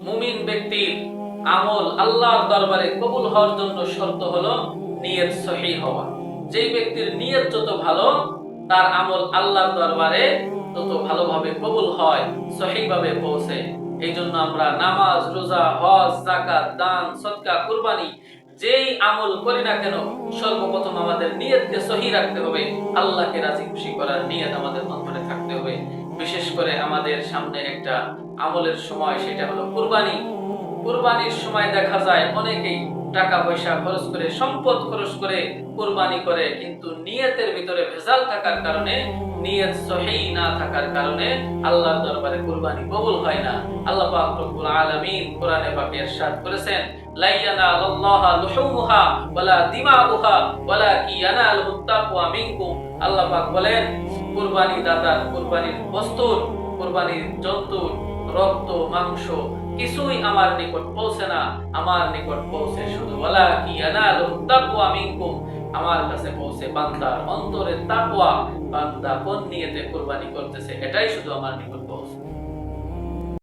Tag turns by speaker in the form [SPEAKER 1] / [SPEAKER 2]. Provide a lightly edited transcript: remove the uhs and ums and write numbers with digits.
[SPEAKER 1] মুমিন ব্যক্তির আমল আল্লাহর দরবারে কবুল হওয়ার জন্য শর্ত হলো নিয়ত সহিহ হওয়া। যেই ব্যক্তির নিয়ত যত ভালো, তার আমল আল্লাহর দরবারে তত ভালোভাবে কবুল হয়, সহিভাবে পৌঁছে। এই জন্য আমরা নামাজ, রোজা, হজ, যাকাত, দান, সদকা, কুরবানি যেই আমল করি না কেন, সর্বপ্রথম আমাদের নিয়তকে সহি রাখতে হবে। আল্লাহকে রাজি খুশি করার নিয়ত আমাদের অন্তরে থাকতে হবে। বিশেষ করে আমাদের সামনে একটা আমলের সময়, সেটা হলো কুরবানি। কুরবানির সময় দেখা যায় অনেকেই টাকা পয়সা খরচ করে, সম্পদ খরচ করে কুরবানি করে, কিন্তু নিয়তের ভিতরে ভেজাল থাকার কারণে, নিয়ত সহিহ না থাকার কারণে আল্লাহর দরবারে কুরবানি কবুল হয় না। আল্লাহ পাক রব্বুল আলামিন কোরআনে পাকে ইরশাদ করেছেন, লা ইয়ানালুল্লাহা লুহুমুহা ওয়ালা দিমাউহা ওয়ালাকি ইয়ানালুহুত তাকওয়া মিনকুম। আল্লাহ পাক বলেন, কুরবানি দাতার, কুরবানির বস্তুর, কুরবানির জন্তুর রক্ত, মাংস কিছুই আমার নিকট পৌঁছে না। আমার নিকট পৌঁছে শুধু ওয়ালাকি ইয়ানালুহুত তাকওয়া মিনকুম, আমার কাছে পৌঁছে বান্দার অন্তরের তাকওয়া। বান্দা কোন নিয়তে কুরবানি করতেছে, এটাই শুধু আমার নিকট পৌঁছে।